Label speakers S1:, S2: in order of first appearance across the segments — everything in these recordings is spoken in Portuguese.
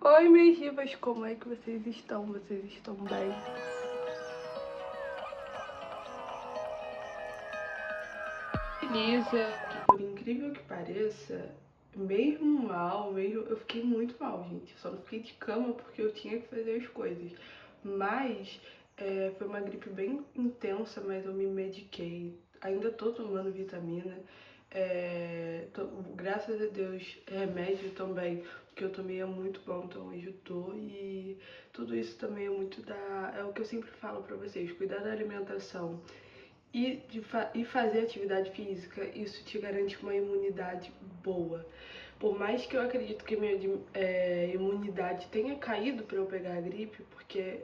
S1: Oi, minhas divas, como é que vocês estão? Vocês estão bem? Beleza, que por incrível que pareça, mesmo mal, eu fiquei muito mal, gente. Eu só não fiquei de cama porque eu tinha que fazer as coisas. Mas foi uma gripe bem intensa, mas eu me mediquei. Ainda tô tomando vitamina. Graças a Deus, remédio também, o que eu tomei é muito bom, então ajudou. E tudo isso também é muito é o que eu sempre falo pra vocês, cuidar da alimentação e fazer atividade física, isso te garante uma imunidade boa. Por mais que eu acredito que minha imunidade tenha caído para eu pegar a gripe, porque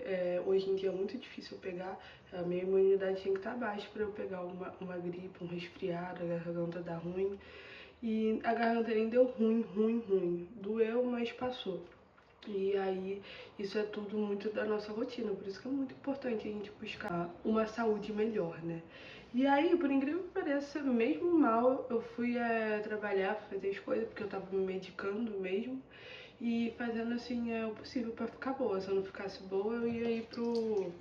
S1: hoje em dia é muito difícil eu pegar, a minha imunidade tem que estar baixa para eu pegar uma gripe, um resfriado, a garganta dá ruim. E a garganta nem deu ruim, ruim, ruim. Doeu, mas passou. E aí, isso é tudo muito da nossa rotina, por isso que é muito importante a gente buscar uma saúde melhor, né? E aí, por incrível que pareça, mesmo mal, eu fui trabalhar, fazer as coisas, porque eu tava me medicando mesmo, e fazendo assim o possível pra ficar boa. Se eu não ficasse boa, eu ia ir pro,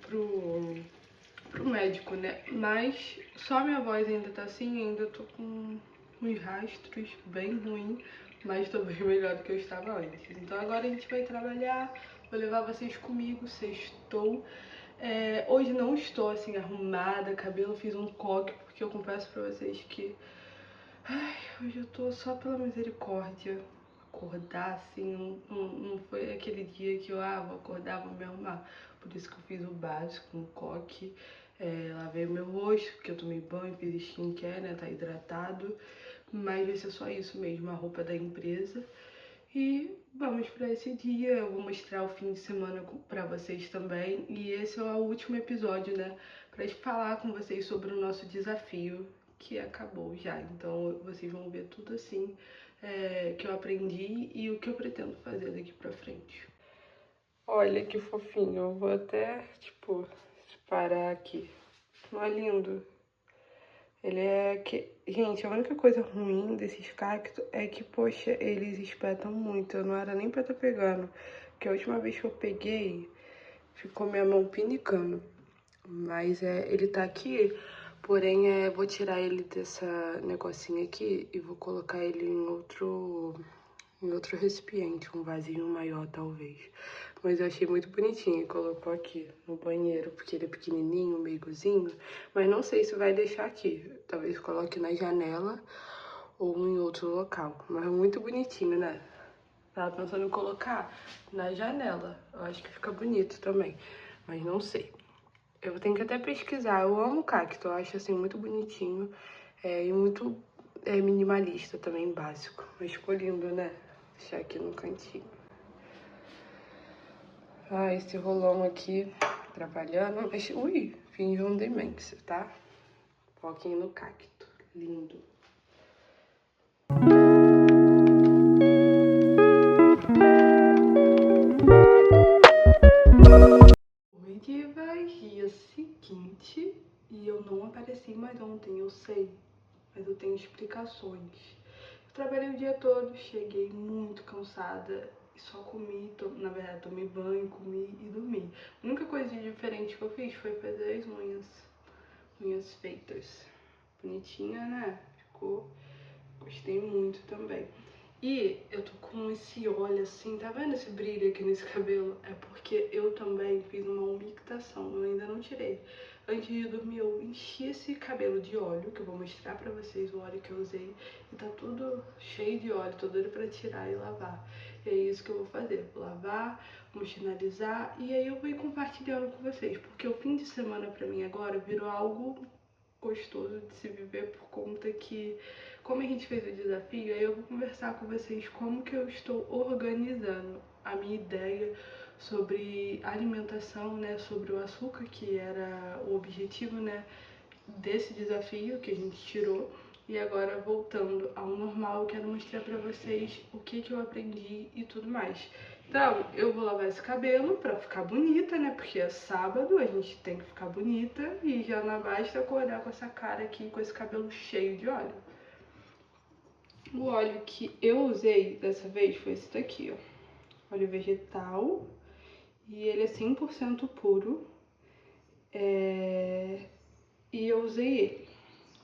S1: pro médico, né? Mas só minha voz ainda tá assim, ainda tô com uns rastros bem ruins, mas tô bem melhor do que eu estava antes. Então agora a gente vai trabalhar, vou levar vocês comigo, sextou. Hoje não estou assim arrumada, cabelo fiz um coque, porque eu confesso pra vocês que hoje eu tô só pela misericórdia. Acordar assim, não foi aquele dia que eu vou acordar, vou me arrumar. Por isso que eu fiz o básico, um coque, lavei o meu rosto, porque eu tomei banho, fiz skincare, né, tá hidratado. Mas vai ser só isso mesmo, a roupa da empresa. E vamos para esse dia, eu vou mostrar o fim de semana para vocês também. E esse é o último episódio, né, para falar com vocês sobre o nosso desafio, que acabou já. Então vocês vão ver tudo assim que eu aprendi e o que eu pretendo fazer daqui pra frente. Olha que fofinho, eu vou até, tipo, parar aqui. Não é lindo? Ele é que... Gente, a única coisa ruim desses cactos é que, poxa, eles espetam muito. Eu não era nem pra estar pegando. Porque a última vez que eu peguei, ficou minha mão pinicando. Mas ele tá aqui, porém vou tirar ele dessa negocinho aqui e vou colocar ele em outro recipiente, um vasinho maior talvez. Mas eu achei muito bonitinho e colocou aqui no banheiro, porque ele é pequenininho, meiozinho. Mas não sei se vai deixar aqui. Talvez coloque na janela ou em outro local. Mas é muito bonitinho, né? Tava pensando em colocar na janela. Eu acho que fica bonito também. Mas não sei. Eu tenho que até pesquisar. Eu amo cacto. Eu acho assim muito bonitinho. E muito minimalista também, básico. Mas ficou lindo, né? Deixar aqui no cantinho. Esse rolão aqui trabalhando. Mas, ui, finjam demência, tá? Foquem no cacto. Lindo. Oi, divas. Dia seguinte. E eu não apareci mais ontem, eu sei. Mas eu tenho explicações. Eu trabalhei o dia todo, cheguei muito cansada e só comi, na verdade tomei banho, comi e dormi. A única coisa de diferente que eu fiz foi fazer as unhas feitas. Bonitinha, né? Ficou, gostei muito também. E eu tô com esse óleo assim, tá vendo esse brilho aqui nesse cabelo? É porque eu também fiz uma umectação, eu ainda não tirei. Antes de dormir eu enchi esse cabelo de óleo, que eu vou mostrar pra vocês o óleo que eu usei. E tá tudo cheio de óleo, tô doida pra tirar e lavar. E é isso que eu vou fazer, vou lavar, vou finalizar e aí eu vou ir compartilhando com vocês. Porque o fim de semana pra mim agora virou algo gostoso de se viver por conta que, como a gente fez o desafio, aí eu vou conversar com vocês como que eu estou organizando a minha ideia sobre alimentação, né, sobre o açúcar, que era o objetivo, né, desse desafio que a gente tirou. E agora, voltando ao normal, eu quero mostrar pra vocês o que eu aprendi e tudo mais. Então, eu vou lavar esse cabelo pra ficar bonita, né? Porque é sábado, a gente tem que ficar bonita. E já não basta acordar com essa cara aqui, com esse cabelo cheio de óleo. O óleo que eu usei dessa vez foi esse daqui, ó. óleo vegetal, e ele é 100% puro. E eu usei ele.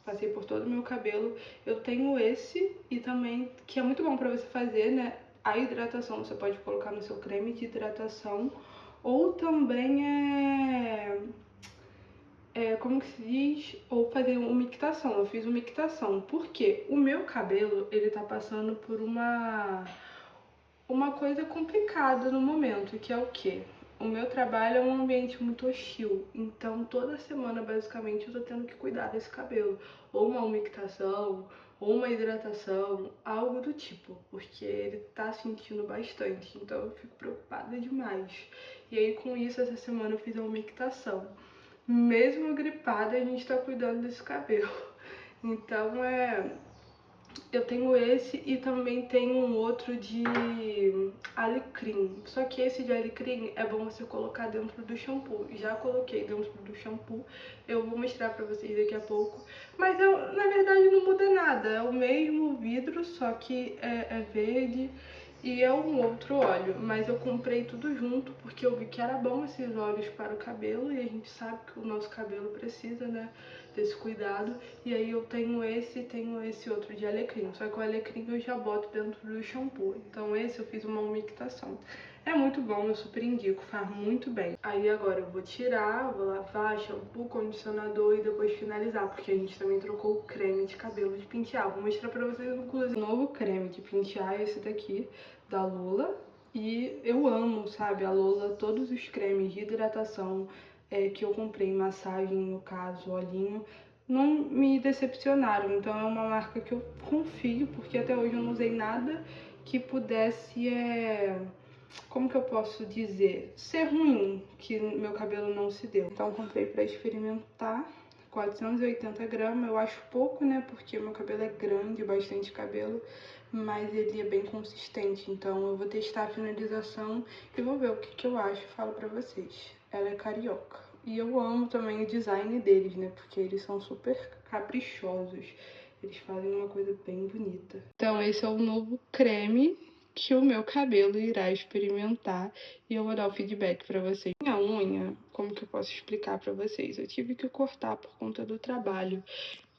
S1: Passei por todo o meu cabelo. Eu tenho esse e também, que é muito bom pra você fazer, né? A hidratação, você pode colocar no seu creme de hidratação. Ou também como que se diz? Ou fazer umectação. Eu fiz umectação. Por quê? O meu cabelo, ele tá passando por uma coisa complicada no momento, que é o quê? O meu trabalho é um ambiente muito hostil, então toda semana basicamente eu tô tendo que cuidar desse cabelo, ou uma umectação, ou uma hidratação, algo do tipo, porque ele tá sentindo bastante, então eu fico preocupada demais. E aí com isso essa semana eu fiz a umectação. Mesmo gripada, a gente tá cuidando desse cabelo. Então eu tenho esse e também tenho um outro de alecrim. Só que esse de alecrim é bom você colocar dentro do shampoo. Já coloquei dentro do shampoo. Eu vou mostrar pra vocês daqui a pouco. Mas na verdade não muda nada. É o mesmo vidro, só que é verde. E é um outro óleo, mas eu comprei tudo junto porque eu vi que era bom esses óleos para o cabelo e a gente sabe que o nosso cabelo precisa, né, desse cuidado. E aí eu tenho esse outro de alecrim, só que o alecrim eu já boto dentro do shampoo. Então esse eu fiz uma umectação. É muito bom, eu super indico, faz muito bem. Aí agora eu vou tirar, vou lavar, shampoo, condicionador e depois finalizar, porque a gente também trocou o creme de cabelo de pentear. Vou mostrar pra vocês inclusive o novo creme de pentear, esse daqui, da Lola. E eu amo, sabe, a Lola, todos os cremes de hidratação que eu comprei, massagem no caso, olhinho, não me decepcionaram. Então é uma marca que eu confio, porque até hoje eu não usei nada que pudesse como que eu posso dizer, ser ruim, que meu cabelo não se deu. Então eu comprei pra experimentar, 480 gramas, eu acho pouco, né, porque meu cabelo é grande, bastante cabelo, mas ele é bem consistente, então eu vou testar a finalização e vou ver o que eu acho e falo pra vocês. Ela é carioca. E eu amo também o design deles, né, porque eles são super caprichosos. Eles fazem uma coisa bem bonita. Então esse é o novo creme que o meu cabelo irá experimentar e eu vou dar o feedback pra vocês. Minha unha, como que eu posso explicar pra vocês? Eu tive que cortar por conta do trabalho.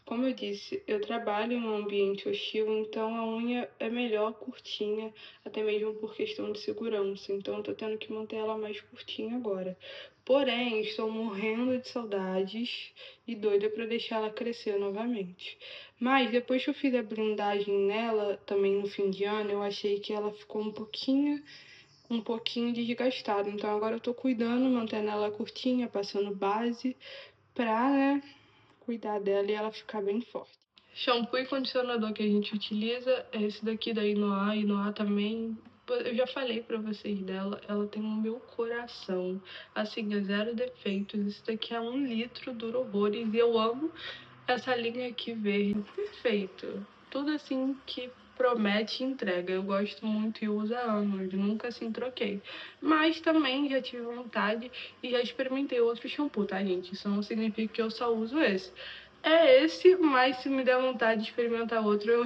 S1: Como eu disse, eu trabalho em um ambiente hostil, então a unha é melhor curtinha, até mesmo por questão de segurança. Então eu tô tendo que manter ela mais curtinha agora. Porém, estou morrendo de saudades e doida pra deixar ela crescer novamente. Mas depois que eu fiz a blindagem nela, também no fim de ano, eu achei que ela ficou um pouquinho desgastada. Então agora eu tô cuidando, mantendo ela curtinha, passando base pra, né, cuidar dela e ela ficar bem forte. Shampoo e condicionador que a gente utiliza é esse daqui da Inoa. Inoa também, eu já falei pra vocês dela, ela tem o meu coração. Assim, é zero defeitos. Esse daqui é 1 litro, dura horrores. E eu amo essa linha aqui verde. Perfeito. Tudo assim que promete e entrega. Eu gosto muito e uso há anos, nunca assim troquei. Mas também já tive vontade e já experimentei outro shampoo, tá, gente? Isso não significa que eu só uso esse. É esse, mas se me der vontade de experimentar outro, eu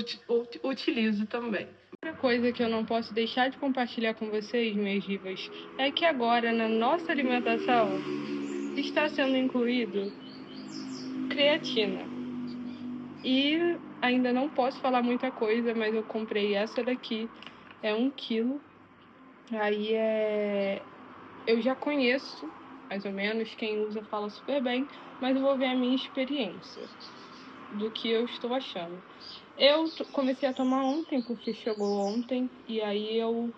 S1: utilizo também. Outra coisa que eu não posso deixar de compartilhar com vocês, minhas divas, é que agora na nossa alimentação está sendo incluído creatina. E ainda não posso falar muita coisa, mas eu comprei essa daqui, é 1 quilo. Aí eu já conheço, mais ou menos, quem usa fala super bem, mas eu vou ver a minha experiência, do que eu estou achando. Eu comecei a tomar ontem, porque chegou ontem, e aí eu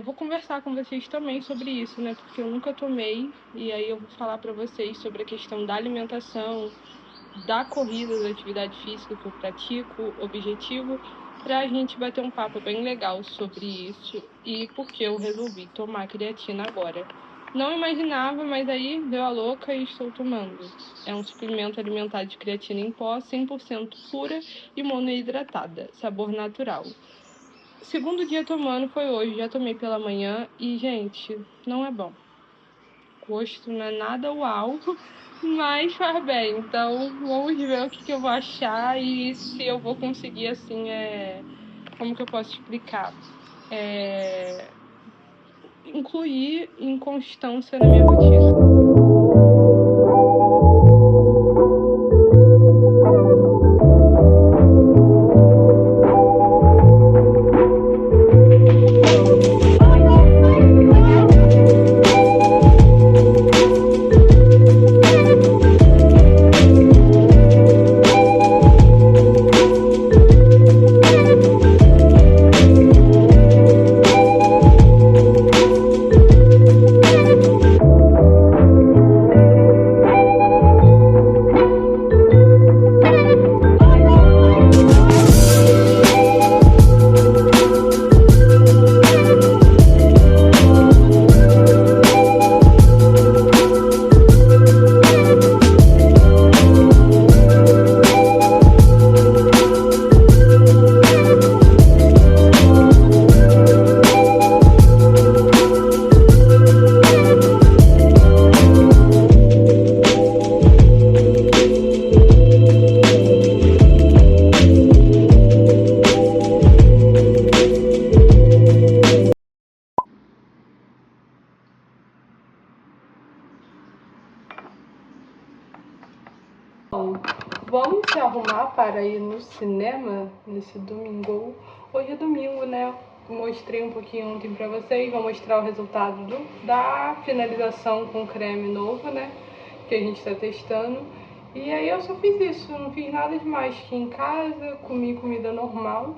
S1: vou conversar com vocês também sobre isso, né? Porque eu nunca tomei, e aí eu vou falar pra vocês sobre a questão da alimentação, da corrida, da atividade física que eu pratico, objetivo, pra gente bater um papo bem legal sobre isso e porque eu resolvi tomar creatina agora. Não imaginava, mas aí deu a louca e estou tomando. É um suplemento alimentar de creatina em pó, 100% pura e monoidratada, sabor natural. Segundo dia tomando foi hoje, já tomei pela manhã e, gente, não é bom. Gosto não é nada uau, mas faz bem. Então vamos ver o que eu vou achar e se eu vou conseguir, assim, como que eu posso explicar? incluir inconstância na minha rotina. Bom, vamos se arrumar para ir no cinema nesse domingo. Hoje é domingo, né? Mostrei um pouquinho ontem pra vocês. Vou mostrar o resultado da finalização com creme novo, né? Que a gente tá testando. E aí eu só fiz isso, não fiz nada demais. Fiquei em casa, comi comida normal.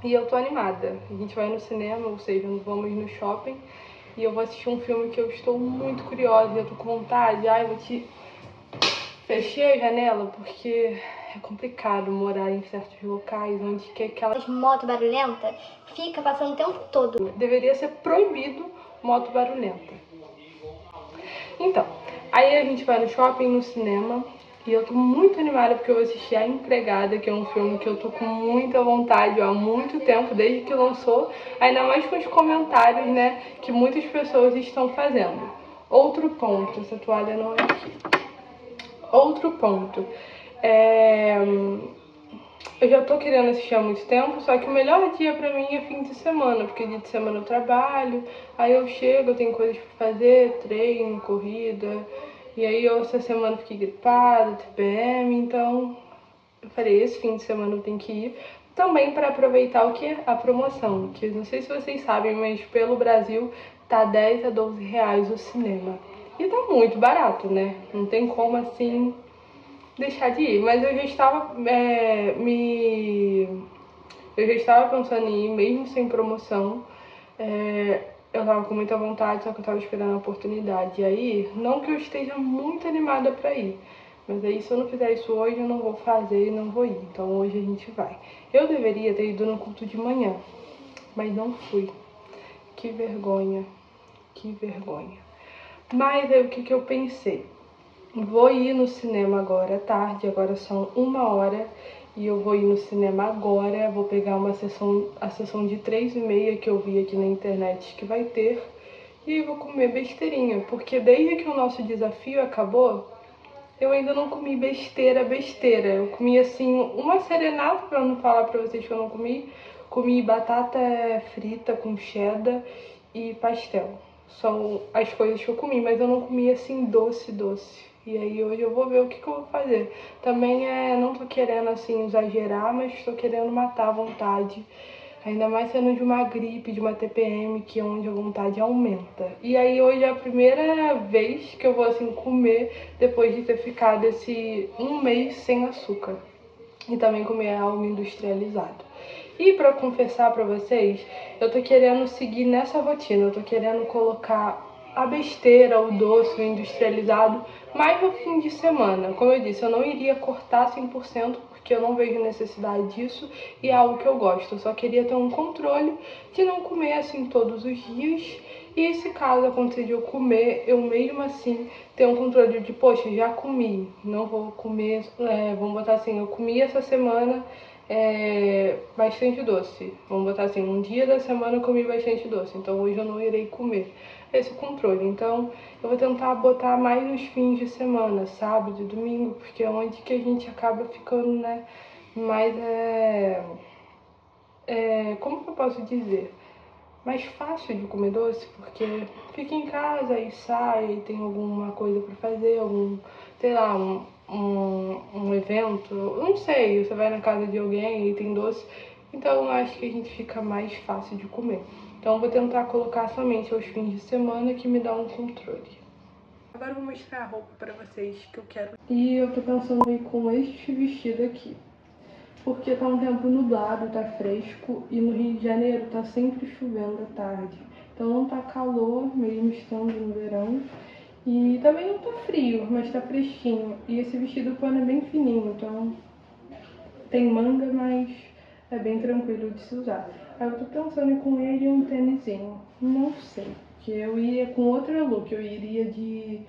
S1: E eu tô animada. A gente vai no cinema, ou seja, vamos no shopping. E eu vou assistir um filme que eu estou muito curiosa. Eu tô com vontade. Ai, vou te... Fechei a janela porque é complicado morar em certos locais onde que aquela
S2: moto barulhenta fica passando o tempo todo.
S1: Deveria ser proibido moto barulhenta. Então, aí a gente vai no shopping, no cinema, e eu tô muito animada porque eu vou assistir A Empregada, que é um filme que eu tô com muita vontade há muito tempo, desde que lançou, ainda mais com os comentários, né, que muitas pessoas estão fazendo. Outro ponto, essa toalha não é aqui. Outro ponto, eu já tô querendo assistir há muito tempo, só que o melhor dia pra mim é fim de semana, porque dia de semana eu trabalho, aí eu chego, eu tenho coisas pra fazer, treino, corrida, e aí eu essa semana fiquei gripada, TPM, então eu falei, esse fim de semana eu tenho que ir, também para aproveitar o que? A promoção, que não sei se vocês sabem, mas pelo Brasil tá 10 a 12 reais o cinema. E tá muito barato, né? Não tem como assim deixar de ir. Mas eu já estava eu já estava pensando em ir, mesmo sem promoção. Eu tava com muita vontade, só que eu tava esperando a oportunidade. E aí, não que eu esteja muito animada pra ir, mas aí se eu não fizer isso hoje, eu não vou fazer e não vou ir. Então hoje a gente vai. Eu deveria ter ido no culto de manhã, mas não fui. Que vergonha, que vergonha. Mas aí o que eu pensei? Vou ir no cinema agora à tarde, agora são 1h, e eu vou ir no cinema agora, vou pegar a sessão de 3h30 que eu vi aqui na internet que vai ter, e vou comer besteirinha, porque desde que o nosso desafio acabou, eu ainda não comi besteira. Eu comi assim, uma serenata, pra não falar pra vocês que eu não comi batata frita com cheddar e pastel. São as coisas que eu comi, mas eu não comi assim doce. E aí hoje eu vou ver o que eu vou fazer. Também não tô querendo assim exagerar, mas tô querendo matar a vontade. Ainda mais sendo de uma gripe, de uma TPM, que é onde a vontade aumenta. E aí hoje é a primeira vez que eu vou assim comer depois de ter ficado esse 1 mês sem açúcar. E também comer algo industrializado. E pra confessar pra vocês, eu tô querendo seguir nessa rotina. Eu tô querendo colocar a besteira, o doce, o industrializado, mais no fim de semana. Como eu disse, eu não iria cortar 100%, porque eu não vejo necessidade disso e é algo que eu gosto. Eu só queria ter um controle de não comer assim todos os dias. E se caso acontecer de eu comer, eu mesmo assim ter um controle de, poxa, já comi, não vou comer, vamos botar assim, eu comi essa semana bastante doce. Vamos botar assim, um dia da semana eu comi bastante doce, então hoje eu não irei comer. Esse controle. Então eu vou tentar botar mais nos fins de semana, sábado e domingo, porque é onde que a gente acaba ficando, né, mais como que eu posso dizer? mais fácil de comer doce, porque fica em casa e sai, tem alguma coisa pra fazer, sei lá, um evento, não sei, você vai na casa de alguém e tem doce, então eu acho que a gente fica mais fácil de comer. Então eu vou tentar colocar somente aos fins de semana, que me dá um controle. Agora eu vou mostrar a roupa pra vocês que eu quero. E eu tô pensando em ir com este vestido aqui. Porque tá um tempo nublado, tá fresco e no Rio de Janeiro tá sempre chovendo à tarde. Então não tá calor, mesmo estando no verão. E também não tá frio, mas tá fresquinho. E esse vestido o pano é bem fininho, então tem manga, mas é bem tranquilo de se usar. Aí eu tô pensando em ir com ele e um tênisinho. Não sei, porque eu iria com outra look, eu iria de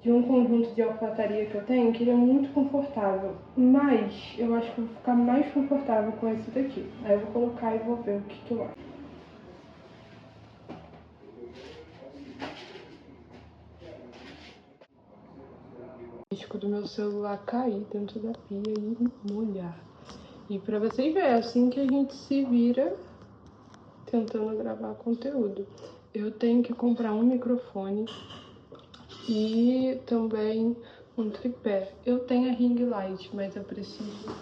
S1: um conjunto de alfaiataria que eu tenho, que ele é muito confortável, mas eu acho que eu vou ficar mais confortável com esse daqui. Aí eu vou colocar e vou ver o que eu acho. O disco do meu celular cair dentro da pia e molhar. E pra vocês verem, é assim que a gente se vira tentando gravar conteúdo. Eu tenho que comprar um microfone e também um tripé. Eu tenho a ring light, mas eu preciso...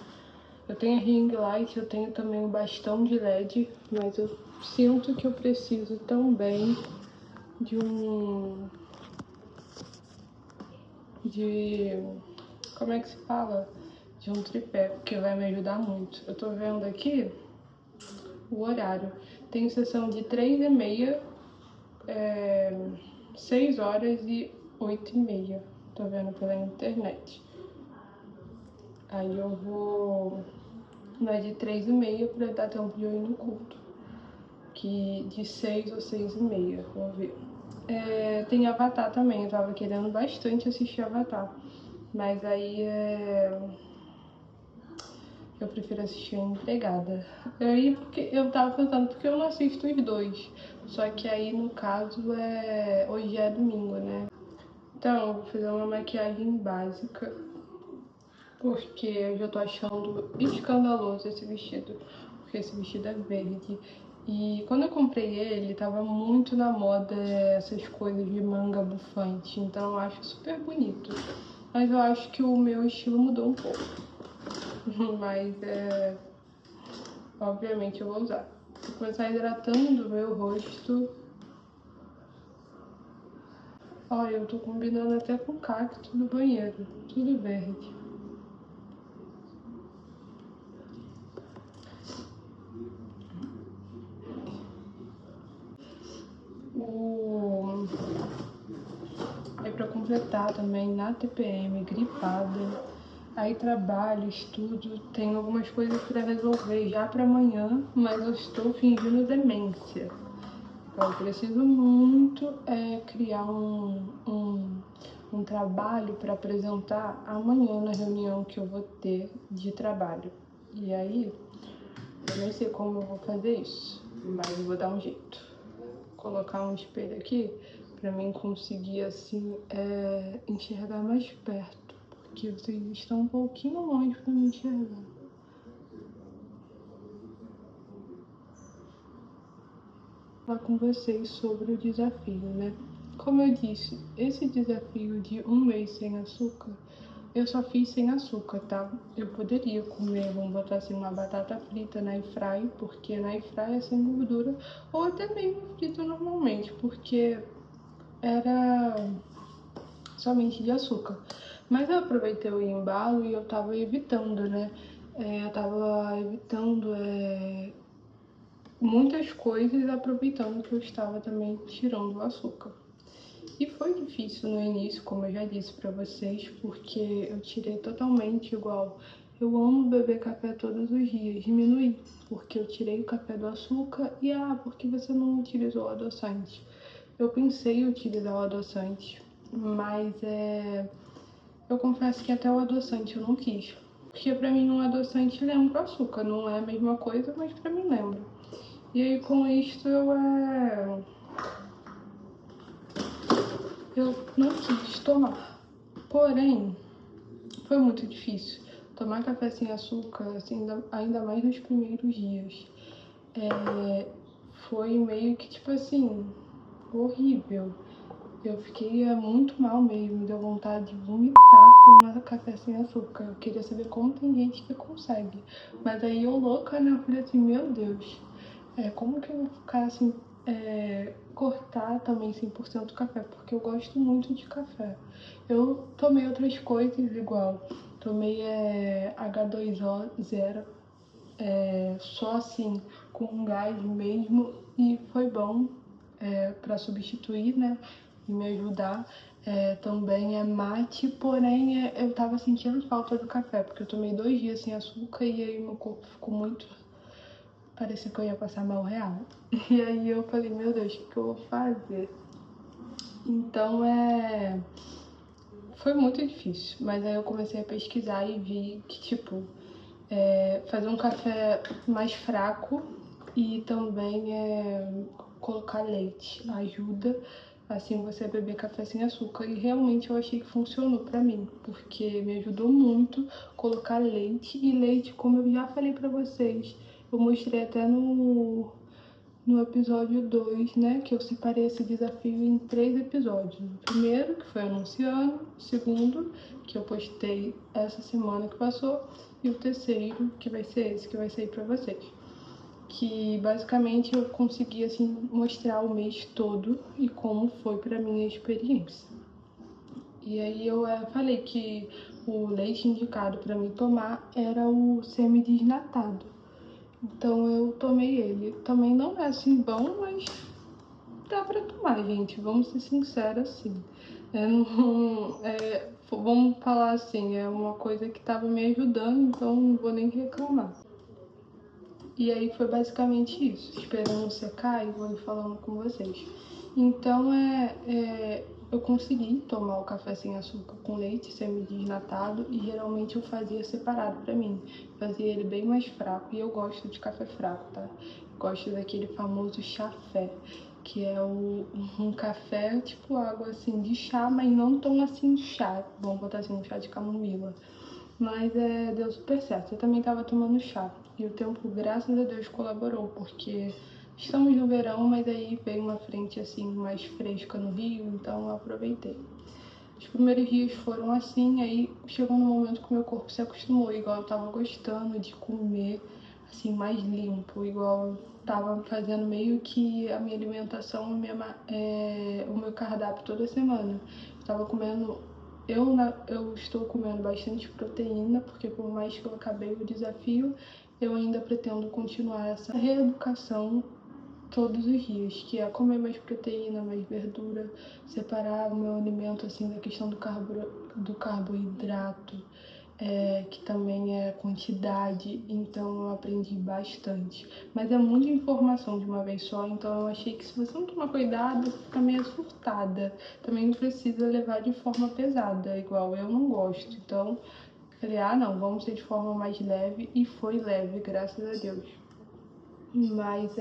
S1: Eu tenho a ring light, eu tenho também o bastão de LED, mas eu sinto que eu preciso também de como é que se fala? De um tripé, porque vai me ajudar muito. Eu tô vendo aqui o horário. Tem sessão de 3h30, 6 horas e 8h30. Tô vendo pela internet. Aí eu vou na de 3h30 pra dar tempo de eu ir no culto. Que de 6 ou 6h30, vou ver. Tem Avatar também, eu tava querendo bastante assistir Avatar. Mas aí eu prefiro assistir a Empregada. Aí porque eu tava pensando, porque eu não assisto os dois. Só que aí no caso hoje é domingo, né? Então eu vou fazer uma maquiagem básica. Porque eu já tô achando escandaloso esse vestido. Porque esse vestido é verde. E quando eu comprei ele, tava muito na moda essas coisas de manga bufante. Então eu acho super bonito. Mas eu acho que o meu estilo mudou um pouco. Mas obviamente eu vou usar. Vou começar hidratando o meu rosto. Olha, eu tô combinando até com o cacto do banheiro. Tudo verde. Aí pra completar também, na TPM, gripada, aí trabalho, estudo, tenho algumas coisas pra resolver já pra amanhã, mas eu estou fingindo demência. Então, eu preciso muito criar um trabalho pra apresentar amanhã na reunião que eu vou ter de trabalho. E aí, eu nem sei como eu vou fazer isso, mas eu vou dar um jeito. Vou colocar um espelho aqui pra mim conseguir assim enxergar mais perto, porque vocês estão um pouquinho longe pra me enxergar. Vou falar com vocês sobre o desafio, né? Como eu disse, esse desafio de 1 mês sem açúcar, eu só fiz sem açúcar, tá? Eu poderia comer, vamos botar assim, uma batata frita na airfry, porque na airfry é sem gordura, ou até mesmo frita normalmente, porque era somente de açúcar. Mas eu aproveitei o embalo e eu tava evitando, né? Eu tava evitando muitas coisas, aproveitando que eu estava também tirando o açúcar. E foi difícil no início, como eu já disse pra vocês, porque eu tirei totalmente igual. Eu amo beber café todos os dias, diminuí, porque eu tirei o café do açúcar e porque você não utilizou o adoçante. Eu pensei em utilizar o adoçante, mas eu confesso que até o adoçante eu não quis. Porque pra mim um adoçante lembra o açúcar, não é a mesma coisa, mas pra mim lembra. E aí com isto eu não quis tomar. Porém, foi muito difícil. Tomar café sem açúcar, assim, ainda mais nos primeiros dias. foi meio que, tipo assim, horrível. Eu fiquei muito mal mesmo, me deu vontade de vomitar tomar café sem açúcar. Eu queria saber como tem gente que consegue. Mas aí eu louca, né? Eu falei assim, meu Deus, como que eu vou ficar assim, cortar também 100% do café? Porque eu gosto muito de café. Eu tomei outras coisas igual. Tomei H2O zero, só assim, com gás mesmo, e foi bom para substituir, né? E me ajudar. Também é mate, porém eu tava sentindo falta do café, porque eu tomei 2 dias sem açúcar e aí meu corpo ficou muito. Parecia que eu ia passar mal real. E aí eu falei, meu Deus, o que eu vou fazer? Então foi muito difícil, mas aí eu comecei a pesquisar e vi que, tipo, fazer um café mais fraco e também colocar leite ajuda, assim, você a beber café sem açúcar. E realmente eu achei que funcionou pra mim, porque me ajudou muito colocar leite. E leite, como eu já falei pra vocês, eu mostrei até no episódio 2, né, que eu separei esse desafio em 3 episódios. O primeiro, que foi anunciando, o segundo, que eu postei essa semana que passou, e o terceiro, que vai ser esse, que vai sair pra vocês. Que basicamente eu consegui, assim, mostrar o mês todo e como foi pra minha experiência. E aí eu falei que o leite indicado pra mim tomar era o semi-desnatado. Então eu tomei ele. Também não é assim bom, mas dá pra tomar, gente. Vamos ser sinceros assim. Vamos falar assim, é uma coisa que tava me ajudando, então não vou nem reclamar. E aí foi basicamente isso, esperando secar e vou ir falando com vocês. Então eu consegui tomar o café sem açúcar com leite semi-desnatado e geralmente eu fazia separado pra mim. Fazia ele bem mais fraco e eu gosto de café fraco, tá? Gosto daquele famoso chafé, que é um café tipo água assim de chá, mas não tão assim chá. Vamos botar assim um chá de camomila. Mas deu super certo. Eu também tava tomando chá. E o tempo, graças a Deus, colaborou, porque estamos no verão, mas aí veio uma frente assim mais fresca no Rio, então eu aproveitei. Os primeiros dias foram assim, aí chegou no momento que o meu corpo se acostumou, igual eu tava gostando de comer assim mais limpo, igual eu tava fazendo meio que a minha alimentação, o meu cardápio toda semana. Eu tava comendo. Eu estou comendo bastante proteína, porque por mais que eu acabei o desafio, eu ainda pretendo continuar essa reeducação todos os dias, que é comer mais proteína, mais verdura, separar o meu alimento assim da questão do carboidrato, que também é quantidade, então eu aprendi bastante. Mas é muita informação de uma vez só, então eu achei que se você não tomar cuidado, fica meio surtada. Também não precisa levar de forma pesada, igual eu não gosto. Então, falei, não, vamos ser de forma mais leve, e foi leve, graças a Deus. Mas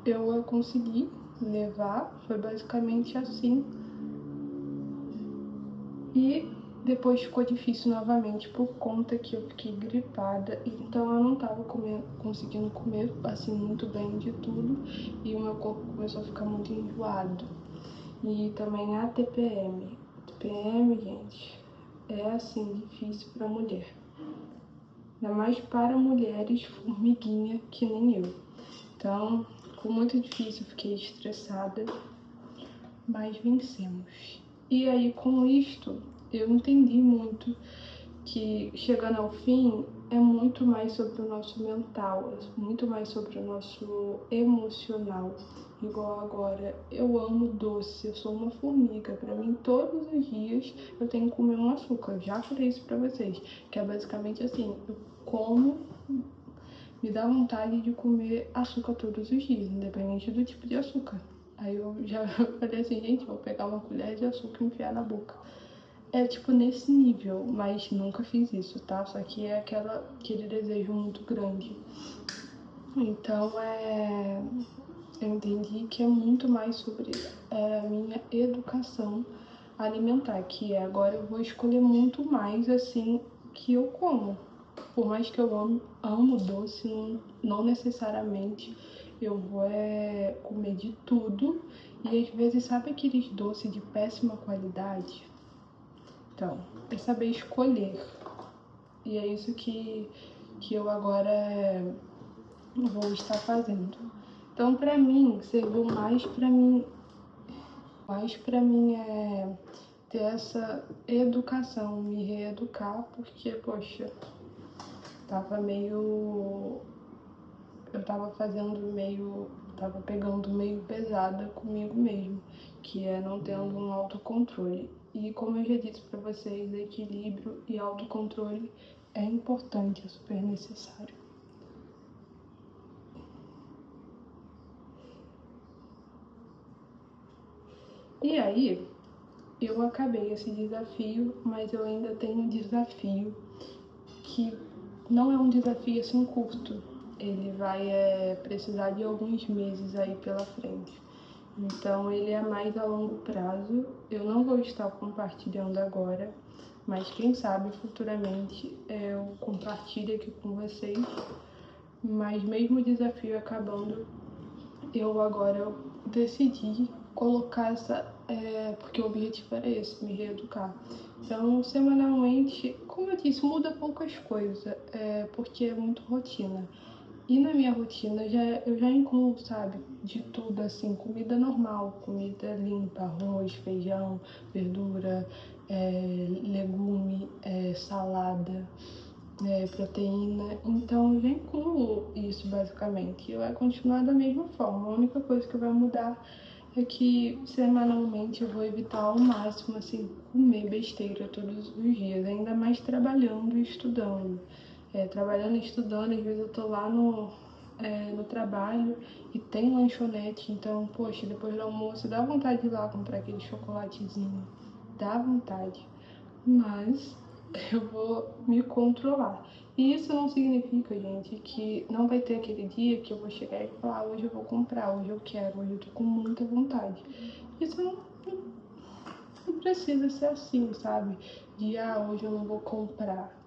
S1: eu consegui levar, foi basicamente assim. E depois ficou difícil novamente por conta que eu fiquei gripada, então eu não tava conseguindo comer assim muito bem de tudo e o meu corpo começou a ficar muito enjoado. E também a TPM. TPM, gente, é assim difícil para mulher. Ainda mais para mulheres formiguinha que nem eu. Então, ficou muito difícil, fiquei estressada, mas vencemos. E aí, com isto, eu entendi muito que chegando ao fim é muito mais sobre o nosso mental, é muito mais sobre o nosso emocional. Igual agora, eu amo doce, eu sou uma formiga. Pra mim, todos os dias eu tenho que comer um açúcar. Eu já falei isso pra vocês, que é basicamente assim, eu como, me dá vontade de comer açúcar todos os dias, independente do tipo de açúcar. Aí eu já falei assim, gente, vou pegar uma colher de açúcar e enfiar na boca. É tipo nesse nível, mas nunca fiz isso, tá? Só que é aquele desejo muito grande. Então eu entendi que é muito mais sobre a minha educação alimentar, que agora eu vou escolher muito mais assim que eu como. por mais que eu amo doce, não necessariamente eu vou comer de tudo. E às vezes, sabe aqueles doces de péssima qualidade? Então, é saber escolher. E é isso que eu agora vou estar fazendo. Então, pra mim, serviu mais pra mim é ter essa educação, me reeducar, porque, poxa, eu tava pegando meio pesada comigo mesmo, que é não tendo um autocontrole. E como eu já disse pra vocês, equilíbrio e autocontrole é importante, é super necessário. E aí, eu acabei esse desafio, mas eu ainda tenho um desafio que não é um desafio assim curto. Ele vai precisar de alguns meses aí pela frente. Então ele é mais a longo prazo. Eu não vou estar compartilhando agora, mas quem sabe futuramente eu compartilho aqui com vocês. Mas mesmo o desafio acabando, eu agora decidi colocar porque o objetivo era esse, me reeducar. Então, semanalmente, como eu disse, muda poucas coisas, porque é muito rotina. E na minha rotina eu já incluo, sabe, de tudo assim, comida normal, comida limpa, arroz, feijão, verdura, legume, salada, proteína. Então eu já incluo isso basicamente. E vai continuar da mesma forma. A única coisa que vai mudar é que semanalmente eu vou evitar ao máximo assim comer besteira todos os dias, ainda mais trabalhando e estudando. Trabalhando e estudando, às vezes eu tô lá no trabalho e tem lanchonete, então, poxa, depois do almoço dá vontade de ir lá comprar aquele chocolatezinho, dá vontade, mas eu vou me controlar. E isso não significa, gente, que não vai ter aquele dia que eu vou chegar e falar, hoje eu vou comprar, hoje eu quero, hoje eu tô com muita vontade. Isso não precisa ser assim, sabe? De, hoje eu não vou comprar.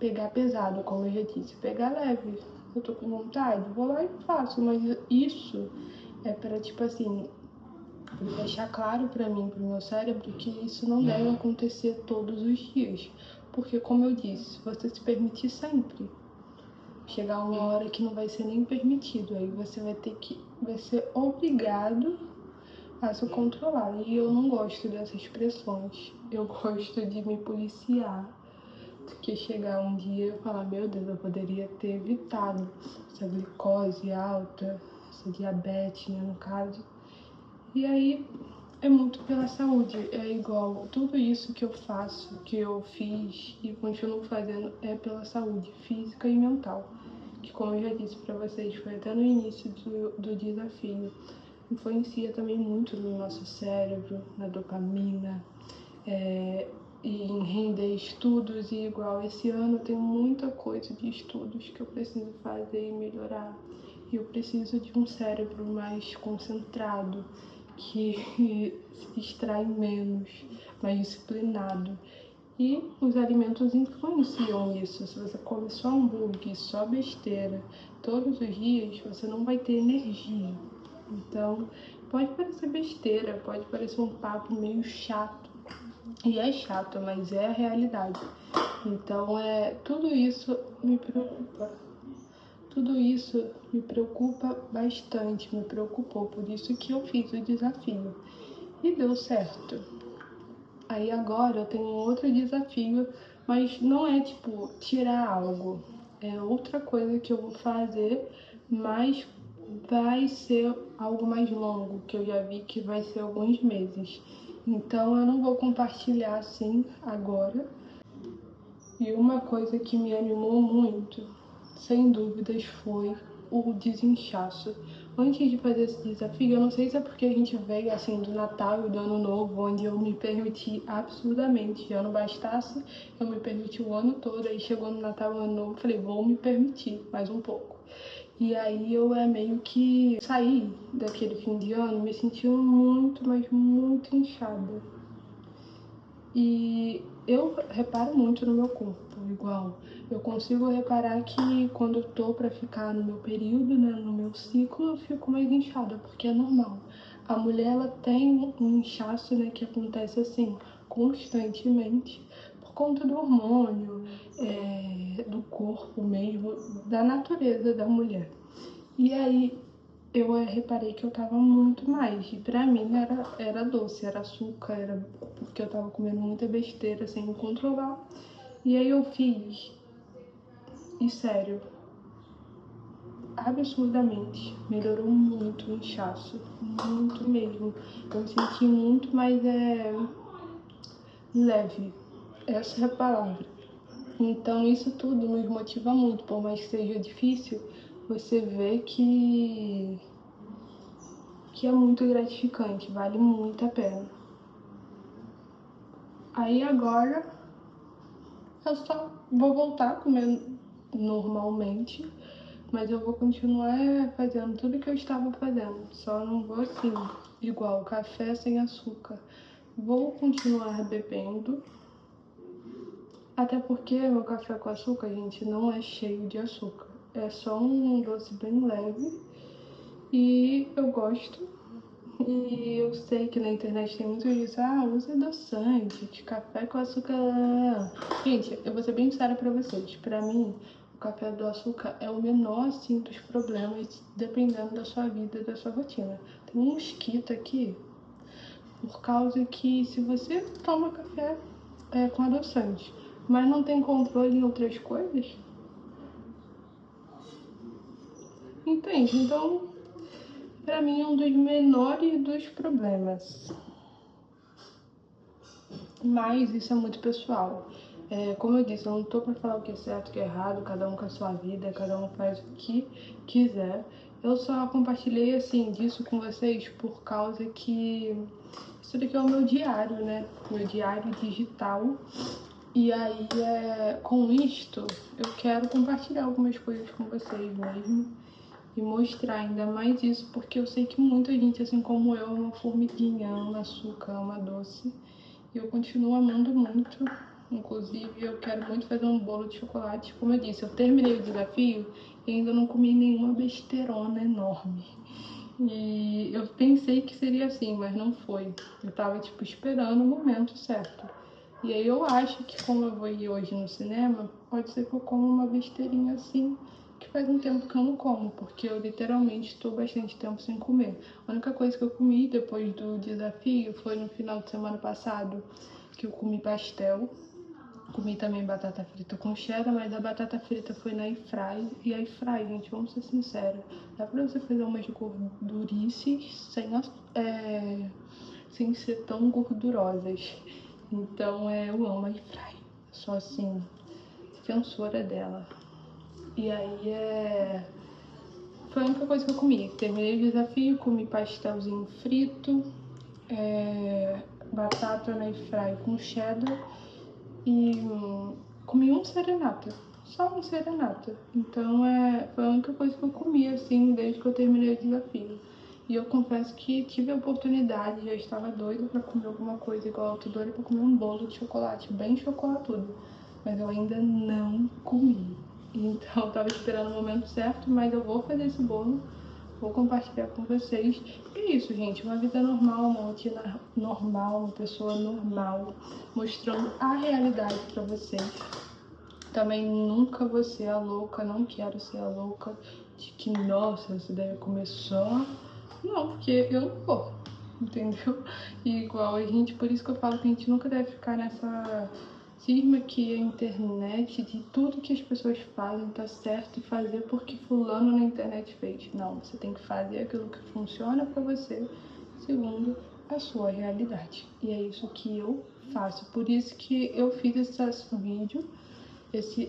S1: Pegar pesado, como eu já disse, pegar leve. Eu tô com vontade, vou lá e faço, mas isso é para, tipo assim, deixar claro para mim, pro meu cérebro, que isso não deve acontecer todos os dias. Porque, como eu disse, você se permitir sempre, chegar uma hora que não vai ser nem permitido, aí você vai ser obrigado a se controlar. E eu não gosto dessas expressões. Eu gosto de me policiar, que chegar um dia e eu falar, meu Deus, eu poderia ter evitado essa glicose alta, essa diabetes, né, no caso. E aí é muito pela saúde, é igual, tudo isso que eu faço, que eu fiz e continuo fazendo é pela saúde física e mental. Que, como eu já disse pra vocês, foi até no início do desafio, influencia também muito no nosso cérebro, na dopamina, e em render estudos. E igual esse ano tem muita coisa de estudos que eu preciso fazer e melhorar. E eu preciso de um cérebro mais concentrado, que se distrai menos, mais disciplinado. E os alimentos influenciam isso. Se você come só hambúrguer, só besteira todos os dias, você não vai ter energia. Então, pode parecer besteira, pode parecer um papo meio chato. E é chato, mas é a realidade. Então, tudo isso me preocupa. Tudo isso me preocupa bastante, me preocupou. Por isso que eu fiz o desafio. E deu certo. Aí agora eu tenho outro desafio, mas não é tipo tirar algo. É outra coisa que eu vou fazer, mas vai ser algo mais longo, que eu já vi que vai ser alguns meses. Então eu não vou compartilhar assim agora. E uma coisa que me animou muito, sem dúvidas, foi o desinchaço. Antes de fazer esse desafio, eu não sei se é porque a gente veio assim do Natal e do Ano Novo, onde eu me permiti absurdamente. Já não bastasse eu me permiti o ano todo, aí chegou no Natal e Ano Novo, falei, vou me permitir mais um pouco. E aí eu meio que saí daquele fim de ano me sentindo muito, mas muito inchada. E eu reparo muito no meu corpo, igual. Eu consigo reparar que quando eu tô pra ficar no meu período, né, no meu ciclo, eu fico mais inchada, porque é normal. A mulher, ela tem um inchaço, né, que acontece assim, constantemente, por conta do hormônio, do corpo mesmo, da natureza da mulher. E aí, eu reparei que eu tava muito mais. E pra mim era doce, era açúcar, era porque eu tava comendo muita besteira sem me controlar. E aí eu fiz, e sério, absurdamente, melhorou muito o inchaço, muito mesmo. Eu me senti muito mais leve, essa é a palavra. Então isso tudo nos motiva muito, por mais que seja difícil, você vê que é muito gratificante, vale muito a pena. Aí agora eu só vou voltar a comer normalmente, mas eu vou continuar fazendo tudo que eu estava fazendo, só não vou assim, igual café sem açúcar. Vou continuar bebendo, até porque meu café com açúcar, gente, não é cheio de açúcar. É só um doce bem leve e eu gosto. E eu sei que na internet tem muito isso, usa adoçante, de café com açúcar. Gente, eu vou ser bem sincera pra vocês. Pra mim, o café do açúcar é o menor, assim, dos problemas, dependendo da sua vida, da sua rotina. Tem um mosquito aqui, por causa que se você toma café com adoçante, mas não tem controle em outras coisas, entende? Então, pra mim é um dos menores dos problemas. Mas isso é muito pessoal. Como eu disse, eu não tô pra falar o que é certo, o que é errado, cada um com a sua vida, cada um faz o que quiser. Eu só compartilhei, assim, disso com vocês por causa que isso daqui é o meu diário, né? Meu diário digital. E aí, com isto, eu quero compartilhar algumas coisas com vocês mesmo. E mostrar ainda mais isso, porque eu sei que muita gente, assim como eu, é uma formiguinha, ama açúcar, ama doce. E eu continuo amando muito. Inclusive, eu quero muito fazer um bolo de chocolate. Como eu disse, eu terminei o desafio e ainda não comi nenhuma besteirona enorme. E eu pensei que seria assim, mas não foi. Eu tava, tipo, esperando o momento certo. E aí eu acho que como eu vou ir hoje no cinema, pode ser que eu coma uma besteirinha assim, que faz um tempo que eu não como, porque eu literalmente estou bastante tempo sem comer. A única coisa que eu comi depois do desafio foi no final de semana passado, que eu comi pastel. Comi também batata frita com cheddar, mas a batata frita foi na airfry. E a airfry, gente, vamos ser sinceros, dá pra você fazer umas gordurices sem ser tão gordurosas. Então, eu amo a airfry. Sou, assim, defensora dela. E aí, foi a única coisa que eu comi. Terminei o desafio, comi pastelzinho frito, batata na airfry com cheddar e comi um serenata, só um serenata. Então foi a única coisa que eu comi assim desde que eu terminei o desafio. E eu confesso que tive a oportunidade, já estava doida pra comer alguma coisa igual, eu tô doida pra comer um bolo de chocolate, bem chocolatudo, mas eu ainda não comi. Então eu tava esperando o momento certo, mas eu vou fazer esse bolo, vou compartilhar com vocês. E é isso, gente, uma vida normal, uma rotina normal, uma pessoa normal, mostrando a realidade pra vocês. Também nunca vou ser a louca, não quero ser a louca de que, nossa, você deve comer só. Não, porque eu não vou, entendeu? E igual a gente, por isso que eu falo que a gente nunca deve ficar nessa cisma que a internet, de tudo que as pessoas fazem, tá certo e fazer porque fulano na internet fez. Não, você tem que fazer aquilo que funciona pra você, segundo a sua realidade. E é isso que eu faço. Por isso que eu fiz esse vídeo,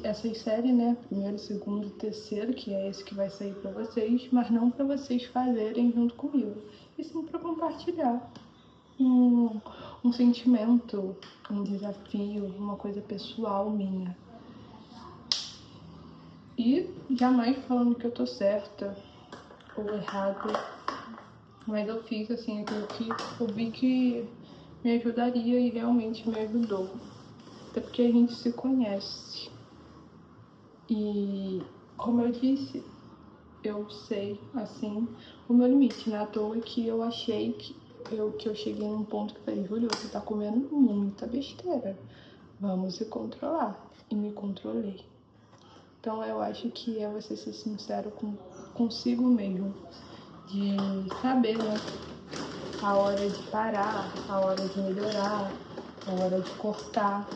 S1: essas séries, né? Primeiro, segundo, terceiro, que é esse que vai sair pra vocês, mas não pra vocês fazerem junto comigo, e sim pra compartilhar um sentimento, um desafio, uma coisa pessoal minha. E jamais falando que eu tô certa ou errada, mas eu fiz assim aquilo que eu vi que me ajudaria e realmente me ajudou. Até porque a gente se conhece. E, como eu disse, eu sei, assim, o meu limite, né? À toa que eu achei que eu cheguei num ponto que falei, Júlio, você tá comendo muita besteira. Vamos se controlar. E me controlei. Então eu acho que é você ser sincero consigo mesmo. De saber, né? A hora de parar, a hora de melhorar, a hora de cortar.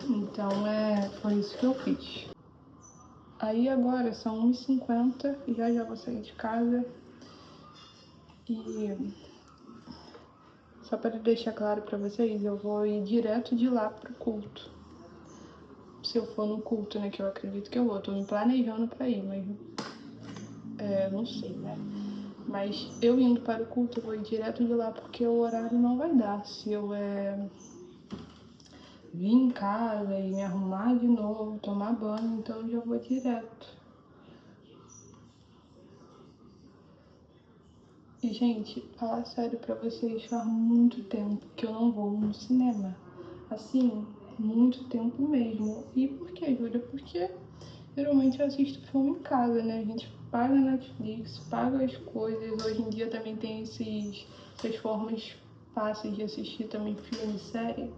S1: Então foi isso que eu fiz. Aí agora são 1h50 e já vou sair de casa. E só para deixar claro para vocês, eu vou ir direto de lá pro culto. Se eu for no culto, né, que eu acredito que eu vou. Tô me planejando pra ir, mas não sei, né? Mas eu indo para o culto, eu vou ir direto de lá porque o horário não vai dar. Se eu vir em casa e me arrumar de novo, tomar banho, então eu já vou direto. E, gente, falar sério pra vocês, faz muito tempo que eu não vou no cinema. Assim, muito tempo mesmo. E por que, Júlia? Porque geralmente eu assisto filme em casa, né? A gente paga Netflix, paga as coisas. Hoje em dia também tem essas formas fáceis de assistir também filme e série.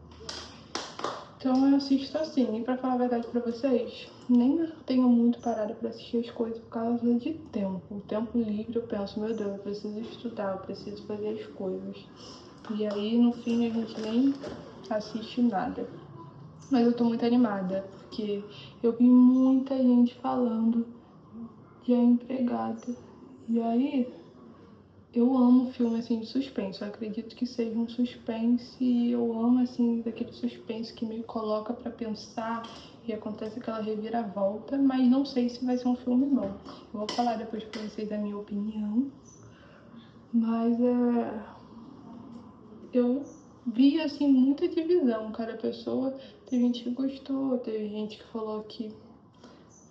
S1: Então eu assisto assim. E pra falar a verdade pra vocês, nem tenho muito parado pra assistir as coisas por causa de tempo. O tempo livre eu penso, meu Deus, eu preciso estudar, eu preciso fazer as coisas. E aí no fim a gente nem assiste nada. Mas eu tô muito animada, porque eu vi muita gente falando de A Empregada. E aí, eu amo filme assim de suspense. Eu acredito que seja um suspense e eu amo assim daquele suspense que me coloca pra pensar e acontece aquela reviravolta, mas não sei se vai ser um filme bom. Eu vou falar depois pra vocês a minha opinião. Mas eu vi assim muita divisão. Cada pessoa, teve gente que gostou, teve gente que falou que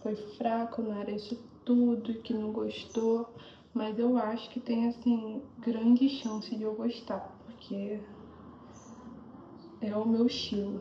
S1: foi fraco, não era isso tudo, que não gostou, mas eu acho que tem assim grande chance de eu gostar, porque é o meu estilo.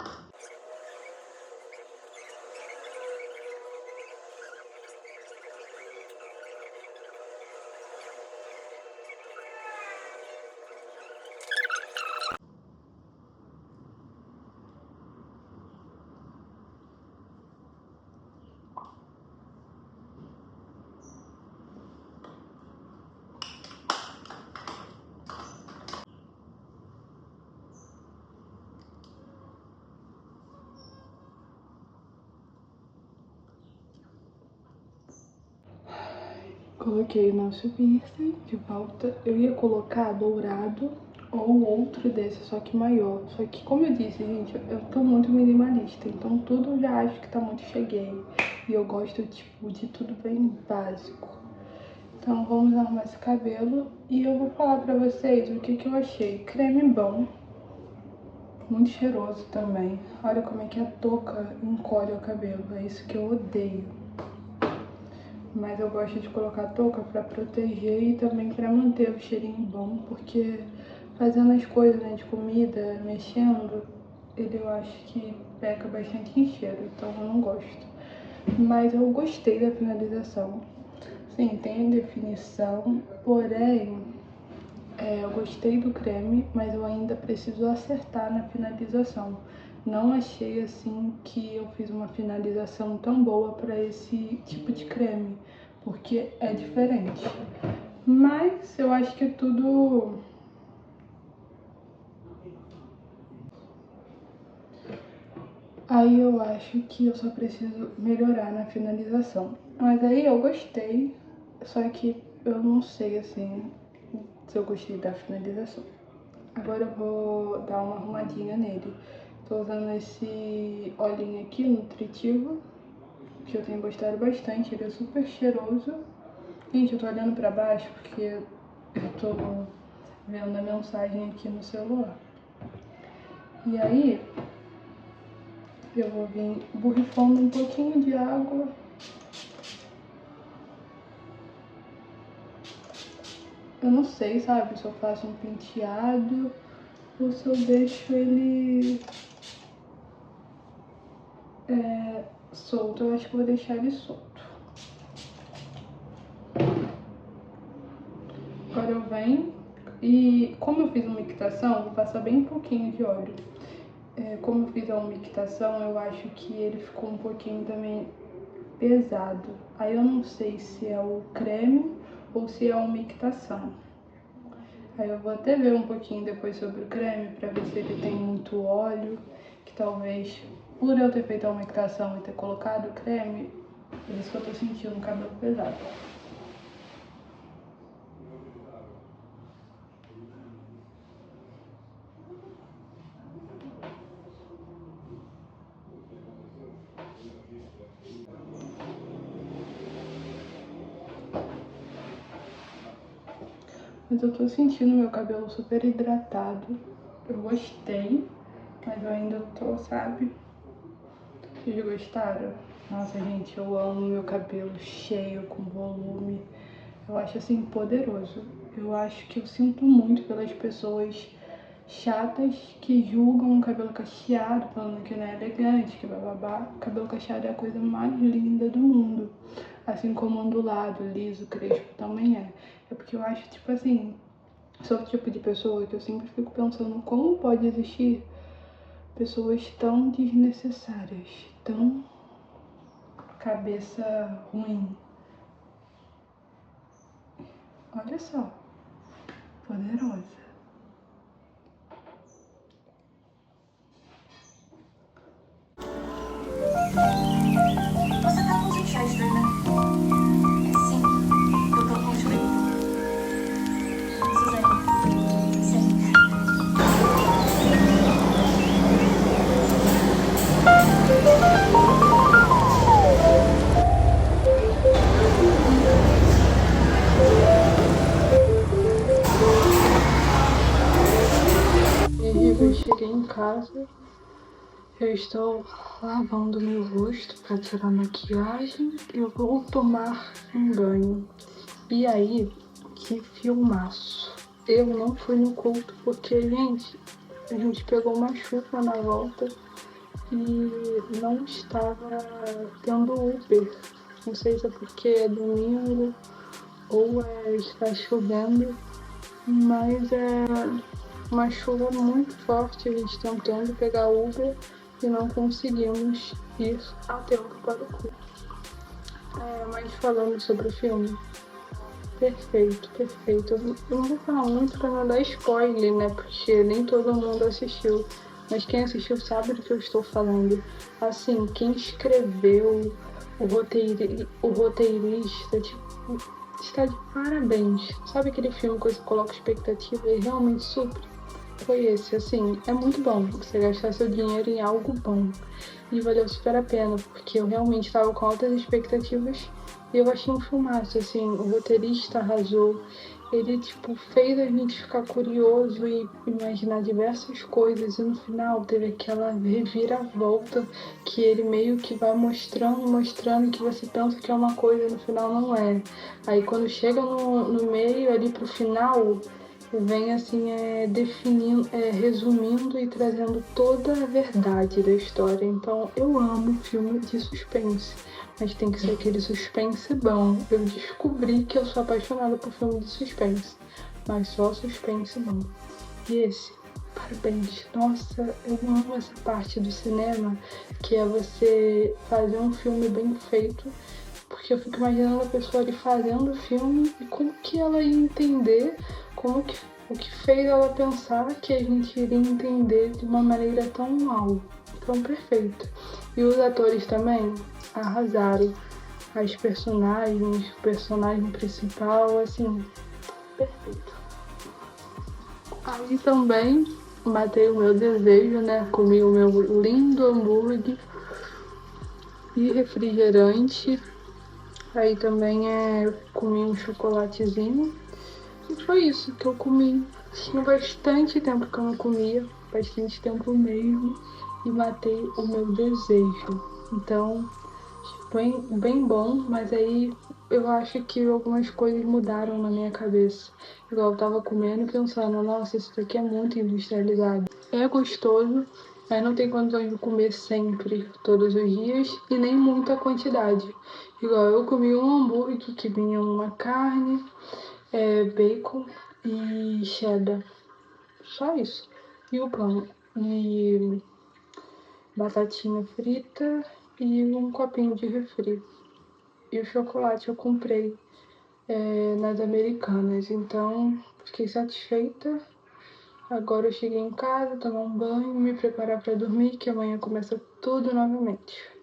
S1: Coloquei o nosso piercing de volta. Eu ia colocar dourado ou outro desse, só que maior. Só que, como eu disse, gente, eu tô muito minimalista. Então tudo eu já acho que tá muito cheguei. E eu gosto, tipo, de tudo bem básico. Então vamos arrumar esse cabelo. E eu vou falar pra vocês o que eu achei. Creme bom. Muito cheiroso também. Olha como é que a touca encolhe o cabelo. É isso que eu odeio. Mas eu gosto de colocar touca pra proteger e também pra manter o cheirinho bom, porque fazendo as coisas, né, de comida, mexendo, eu acho que peca bastante em cheiro, então eu não gosto. Mas eu gostei da finalização. Sim, tem definição, porém, eu gostei do creme, mas eu ainda preciso acertar na finalização. Não achei assim que eu fiz uma finalização tão boa para esse tipo de creme, porque é diferente. Mas eu acho que é tudo... Aí eu acho que eu só preciso melhorar na finalização. Mas aí eu gostei, só que eu não sei assim se eu gostei da finalização. Agora eu vou dar uma arrumadinha nele. Tô usando esse olhinho aqui, nutritivo, que eu tenho gostado bastante. Ele é super cheiroso. Gente, eu tô olhando pra baixo porque eu tô vendo a mensagem aqui no celular. E aí, eu vou vir borrifando um pouquinho de água. Eu não sei, sabe, se eu faço um penteado ou se eu deixo ele solto. Eu acho que vou deixar ele solto. Agora eu venho e, como eu fiz uma umectação, vou passar bem pouquinho de óleo. Como eu fiz a umectação, eu acho que ele ficou um pouquinho também pesado. Aí eu não sei se é o creme ou se é a umectação. Aí eu vou até ver um pouquinho depois sobre o creme pra ver se ele tem muito óleo, que talvez por eu ter feito a umectação e ter colocado o creme, é isso que eu tô sentindo um cabelo pesado. Mas eu tô sentindo meu cabelo super hidratado. Eu gostei, mas eu ainda tô, sabe? Vocês gostaram? Nossa, gente, eu amo meu cabelo cheio, com volume. Eu acho assim poderoso. Eu acho que eu sinto muito pelas pessoas chatas que julgam o cabelo cacheado, falando que não é elegante, que bababá. O cabelo cacheado é a coisa mais linda do mundo. Assim como ondulado, liso, crespo também é. É porque eu acho, tipo assim, sou o tipo de pessoa que eu sempre fico pensando como pode existir pessoas tão desnecessárias, tão cabeça ruim. Olha só, poderosa.
S2: Você tá com os Chester, né? Sim, eu tô com os Suzane. Sim.
S1: Eu cheguei em casa, eu estou lavando meu rosto para tirar a maquiagem e eu vou tomar um banho. E aí, que filmaço! Eu não fui no culto porque, gente, a gente pegou uma chuva na volta e não estava tendo Uber. Não sei se é porque é domingo ou está chovendo, mas é uma chuva muito forte, a gente tentando pegar Uber e não conseguimos ir a tempo para o culto. Mas falando sobre o filme, perfeito, perfeito. Eu não vou falar muito para não dar spoiler, né? Porque nem todo mundo assistiu. Mas quem assistiu sabe do que eu estou falando. Assim, quem escreveu, o roteirista, tipo, está de parabéns. Sabe aquele filme que você coloca expectativa e realmente supre? Foi esse, assim, é muito bom você gastar seu dinheiro em algo bom. E valeu super a pena, porque eu realmente estava com altas expectativas e eu achei um filmaço, assim, o roteirista arrasou. Ele, tipo, fez a gente ficar curioso e imaginar diversas coisas. E no final teve aquela reviravolta que ele meio que vai mostrando que você pensa que é uma coisa e no final não é. Aí quando chega no meio, ali pro final, vem assim, definindo, resumindo e trazendo toda a verdade da história. Então eu amo filme de suspense, mas tem que ser aquele suspense bom. Eu descobri que eu sou apaixonada por filme de suspense, mas só suspense bom. E esse, parabéns. Nossa, eu amo essa parte do cinema, que é você fazer um filme bem feito, porque eu fico imaginando a pessoa ali fazendo o filme e como que ela ia entender, o que fez ela pensar que a gente iria entender de uma maneira tão mal, tão perfeita. E os atores também arrasaram. As personagens, o personagem principal, assim, perfeito. Aí também matei o meu desejo, né? Comi o meu lindo hambúrguer e refrigerante. Aí também comi um chocolatezinho. E foi isso que eu comi. Tinha bastante tempo que eu não comia, bastante tempo mesmo, e matei o meu desejo. Então, bem bom, mas aí eu acho que algumas coisas mudaram na minha cabeça. Igual eu tava comendo e pensando, nossa, isso daqui é muito industrializado. É gostoso, mas não tem condições de comer sempre, todos os dias, e nem muita quantidade. Igual eu comi um hambúrguer que vinha uma carne, bacon e cheddar. Só isso. E o pão. E batatinha frita e um copinho de refri. E o chocolate eu comprei nas Americanas. Então, fiquei satisfeita. Agora eu cheguei em casa, tomar um banho, me preparar para dormir, que amanhã começa tudo novamente.